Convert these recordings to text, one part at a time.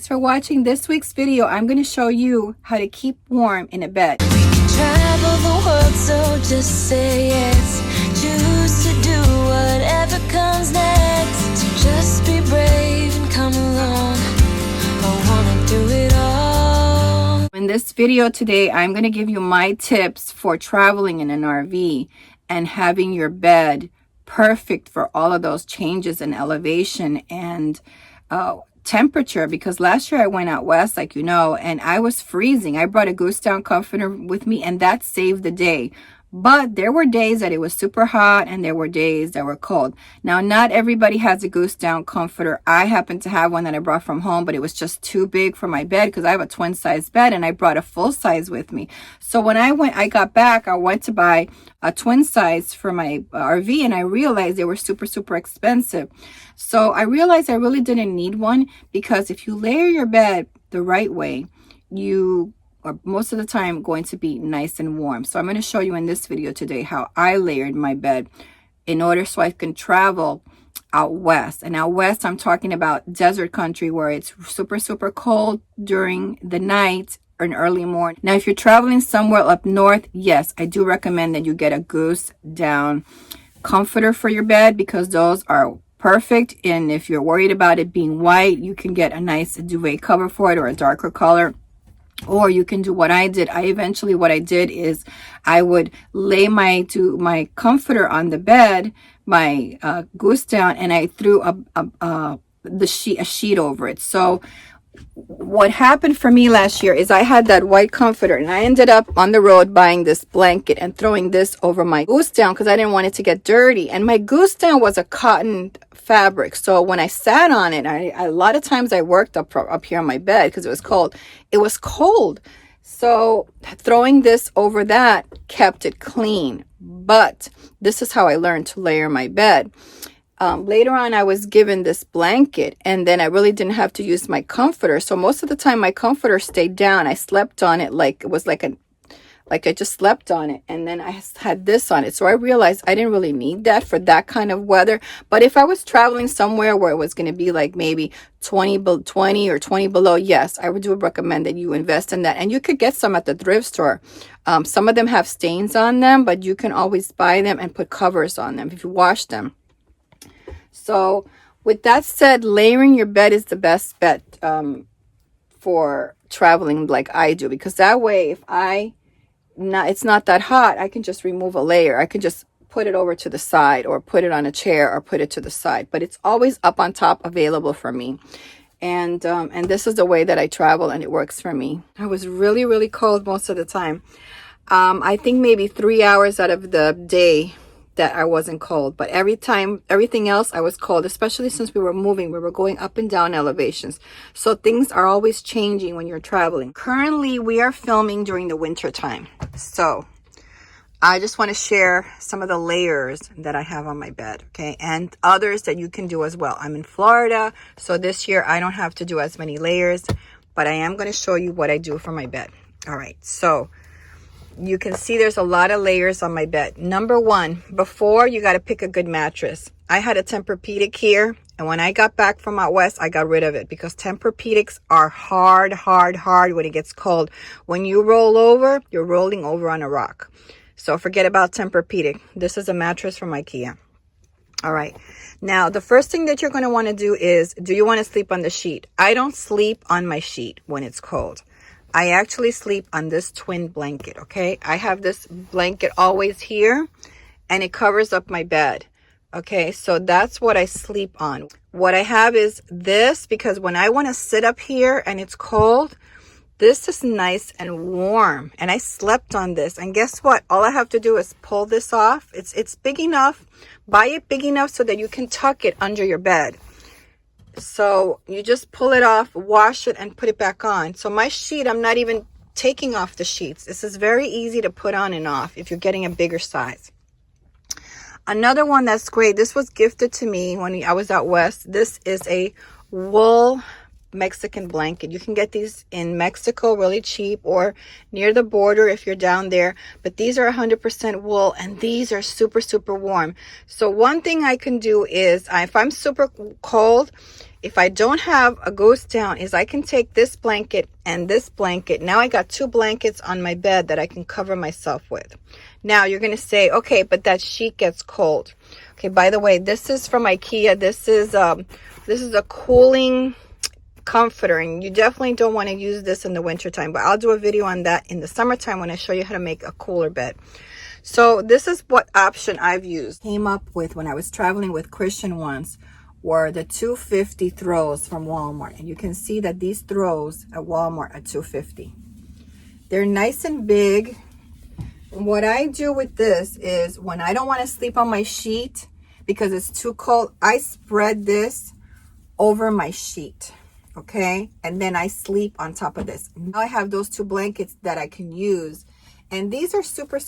Thanks for watching this week's video. I'm going to show you how to keep warm in a bed. Travel the world, so just say yes. Choose to do whatever comes next. Just be brave and come along. I wanna do it all. In this video today, I'm going to give you my tips for traveling in an RV and having your bed perfect for all of those changes in elevation and temperature, because last year I went out west, like you know, and I was freezing. I brought a goose down comforter with me, and that saved the day. But there were days that it was super hot and there were days that were cold. Now, not everybody has a goose down comforter. I happen to have one that I brought from home, but it was just too big for my bed because I have a twin size bed and I brought a full size with me. So when I got back, I went to buy a twin size for my RV, and I realized they were super, super expensive. So I realized I really didn't need one, because if you layer your bed the right way, you are most of the time going to be nice and warm. So I'm going to show you in this video today how I layered my bed in order so I can travel out west. And out west, I'm talking about desert country where it's super, super cold during the night or an early morning. Now, if you're traveling somewhere up north, yes, I do recommend that you get a goose down comforter for your bed, because those are perfect. And if you're worried about it being white, you can get a nice duvet cover for it or a darker color. Or you can do what I did. What I did is I would lay my comforter on the bed, my goose down, and I threw a sheet over it. So what happened for me last year is I had that white comforter, and I ended up on the road buying this blanket and throwing this over my goose down because I didn't want it to get dirty. And my goose down was a cotton fabric, so when I sat on it, a lot of times I worked up here on my bed because it was cold. It was cold, so throwing this over that kept it clean. But this is how I learned to layer my bed. Later on, I was given this blanket, and then I really didn't have to use my comforter. So most of the time, my comforter stayed down. I slept on it like it was like I just slept on it, and then I had this on it. So I realized I didn't really need that for that kind of weather. But if I was traveling somewhere where it was going to be like maybe 20 or 20 below, yes, I would recommend that you invest in that. And you could get some at the thrift store. Some of them have stains on them, but you can always buy them and put covers on them if you wash them. So with that said, layering your bed is the best bet for traveling like I do, because that way, if it's not that hot, I can just remove a layer. I can just put it over to the side, or put it on a chair, or put it to the side. But it's always up on top, available for me. And this is the way that I travel, and it works for me. I was really, really cold most of the time. I think maybe 3 hours out of the day that I wasn't cold, but everything else I was cold, especially since we were moving. We were going up and down elevations, so things are always changing when you're traveling. Currently, we are filming during the winter time, so I just want to share some of the layers that I have on my bed, okay, and others that you can do as well. I'm in Florida, so this year I don't have to do as many layers, but I am going to show you what I do for my bed. All right, so you can see there's a lot of layers on my bed. Number one, before, you got to pick a good mattress. I had a Tempur-Pedic here, and when I got back from out west, I got rid of it because Tempur-Pedics are hard when it gets cold. When you roll over, you're rolling over on a rock. So forget about Tempur-Pedic. This is a mattress from IKEA. All right. Now, the first thing that you're going to want to do is, do you want to sleep on the sheet? I don't sleep on my sheet when it's cold. I actually sleep on this twin blanket, okay? I have this blanket always here, and it covers up my bed, okay? So that's what I sleep on. What I have is this, because when I want to sit up here and it's cold, this is nice and warm, and I slept on this. And guess what? All I have to do is pull this off. It's big enough. Buy it big enough so that you can tuck it under your bed. So you just pull it off, wash it, and put it back on. So my sheet, I'm not even taking off the sheets. This is very easy to put on and off if you're getting a bigger size. Another one that's great, this was gifted to me when I was out west. This is a wool Mexican blanket. You can get these in Mexico really cheap, or near the border if you're down there. But these are 100% wool, and these are super, super warm. So one thing I can do is, if I'm super cold, if I don't have a goose down, is I can take this blanket and this blanket. Now I got 2 blankets on my bed that I can cover myself with. Now you're going to say, okay, but that sheet gets cold. Okay, by the way, this is from IKEA. This is a cooling comforter, and you definitely don't want to use this in the wintertime, but I'll do a video on that in the summertime when I show you how to make a cooler bed. So this is what option I've used. Came up with when I was traveling with Christian once were the 250 throws from Walmart, and you can see that these throws at Walmart are 250. They're nice and big. What I do with this is when I don't want to sleep on my sheet because it's too cold, I spread this over my sheet, okay, and then I sleep on top of this. Now I have those 2 blankets that I can use, and these are super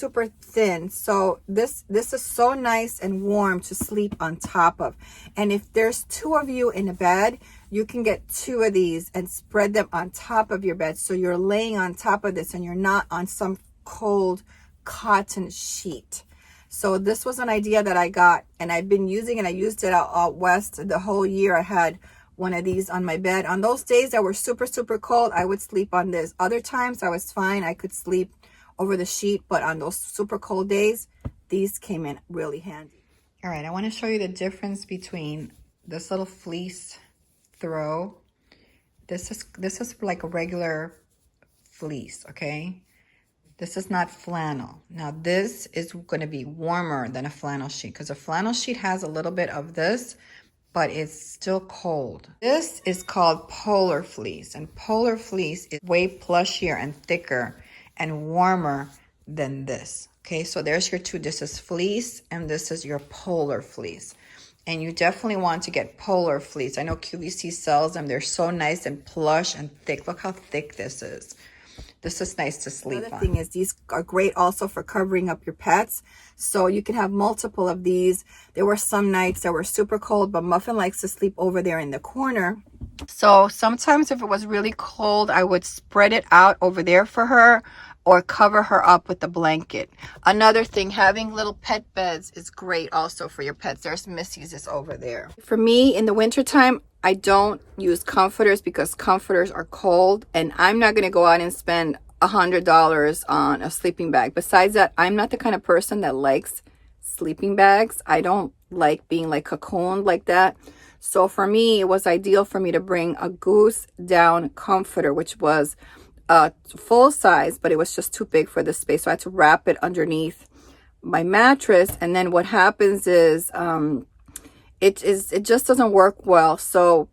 thin, so this is so nice and warm to sleep on top of. And if there's 2 of you in a bed, you can get 2 of these and spread them on top of your bed, so you're laying on top of this and you're not on some cold cotton sheet. So this was an idea that I got, and I've been using it. I used it out west the whole year. I had one of these on my bed. On those days that were super cold, I would sleep on this. Other times I was fine, I could sleep over the sheet, but on those super cold days, these came in really handy. All right, I want to show you the difference between this little fleece throw. This is like a regular fleece, okay? This is not flannel. Now this is going to be warmer than a flannel sheet because a flannel sheet has a little bit of this, but it's still cold. This is called polar fleece, and polar fleece is way plushier and thicker and warmer than this. Okay, so there's your 2. This is fleece and this is your polar fleece. And you definitely want to get polar fleece. I know QVC sells them. They're so nice and plush and thick. Look how thick this is. This is nice to sleep on. Another thing is these are great also for covering up your pets. So you can have multiple of these. There were some nights that were super cold, but Muffin likes to sleep over there in the corner. So sometimes if it was really cold, I would spread it out over there for her or cover her up with the blanket. Another thing, having little pet beds is great also for your pets. There's Missy's is over there. For me, in the wintertime, I don't use comforters because comforters are cold, and I'm not going to go out and spend $100 on a sleeping bag. Besides that, I'm not the kind of person that likes sleeping bags. I don't like being like cocooned like that. So for me, it was ideal for me to bring a goose down comforter, which was full size, but it was just too big for the space. So I had to wrap it underneath my mattress. And then what happens is it just doesn't work well. So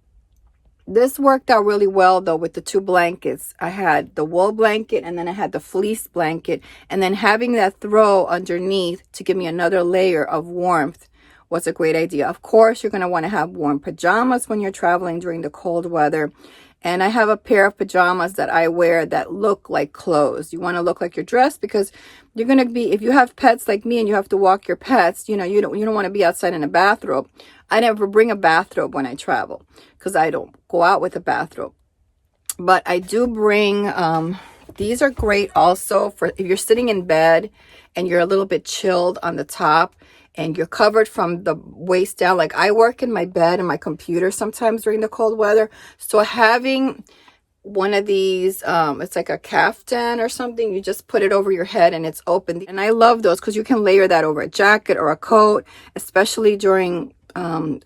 this worked out really well though with the 2 blankets. I had the wool blanket and then I had the fleece blanket, and then having that throw underneath to give me another layer of warmth was a great idea. Of course, you're going to want to have warm pajamas when you're traveling during the cold weather. And I have a pair of pajamas that I wear that look like clothes. You want to look like you're dressed because you're going to be, if you have pets like me and you have to walk your pets, you know, you don't want to be outside in a bathrobe. I never bring a bathrobe when I travel because I don't go out with a bathrobe. But I do bring, these are great also for if you're sitting in bed and you're a little bit chilled on the top and you're covered from the waist down. Like I work in my bed and my computer sometimes during the cold weather. So having one of these, it's like a caftan or something. You just put it over your head and it's open. And I love those because you can layer that over a jacket or a coat, especially during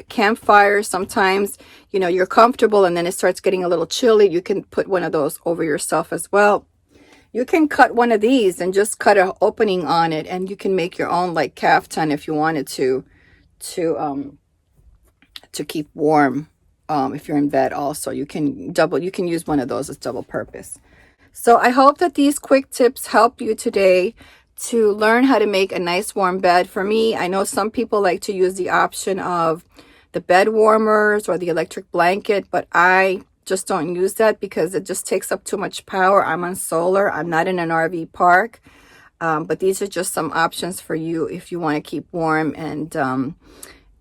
campfires. Sometimes, you know, you're comfortable and then it starts getting a little chilly. You can put one of those over yourself as well. You can cut one of these and just cut an opening on it, and you can make your own like caftan if you wanted to keep warm. If you're in bed also, you can use one of those as double purpose. So I hope that these quick tips help you today to learn how to make a nice warm bed. For me, I know some people like to use the option of the bed warmers or the electric blanket, but I just don't use that because it just takes up too much power. I'm on solar. I'm not in an RV park. But these are just some options for you if you want to keep warm and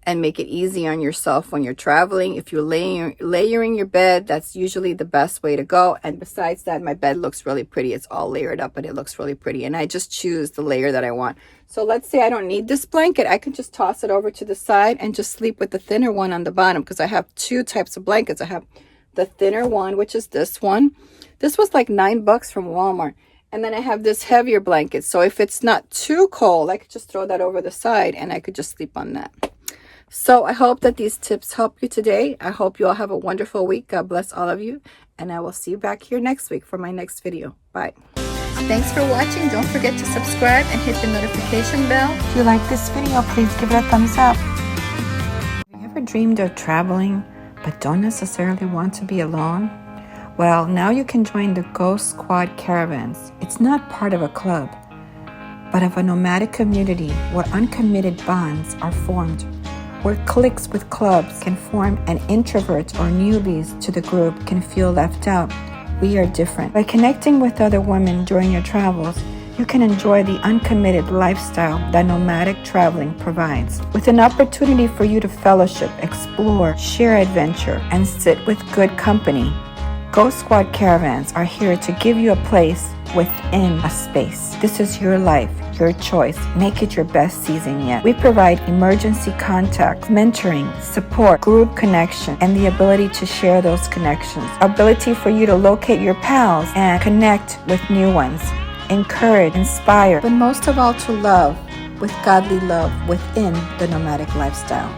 and make it easy on yourself when you're traveling. If you're layering your bed, that's usually the best way to go. And besides that, my bed looks really pretty. It's all layered up and it looks really pretty. And I just choose the layer that I want. So let's say I don't need this blanket. I could just toss it over to the side and just sleep with the thinner one on the bottom, because I have two types of blankets. I have the thinner one, which is this one. This was like $9 from Walmart. And then I have this heavier blanket. So if it's not too cold, I could just throw that over the side and I could just sleep on that. So I hope that these tips help you today. I hope you all have a wonderful week. God bless all of you. And I will see you back here next week for my next video. Bye. Thanks for watching. Don't forget to subscribe and hit the notification bell. If you like this video, please give it a thumbs up. Have you ever dreamed of traveling but don't necessarily want to be alone? Well, now you can join the Ghost Squad Caravans. It's not part of a club, but of a nomadic community where uncommitted bonds are formed, where cliques with clubs can form and introverts or newbies to the group can feel left out. We are different. By connecting with other women during your travels, you can enjoy the uncommitted lifestyle that nomadic traveling provides, with an opportunity for you to fellowship, explore, share adventure, and sit with good company. Ghost Squad Caravans are here to give you a place within a space. This is your life, your choice. Make it your best season yet. We provide emergency contact, mentoring, support, group connection, and the ability to share those connections. Ability for you to locate your pals and connect with new ones. Encourage, inspire, but most of all to love with godly love within the nomadic lifestyle.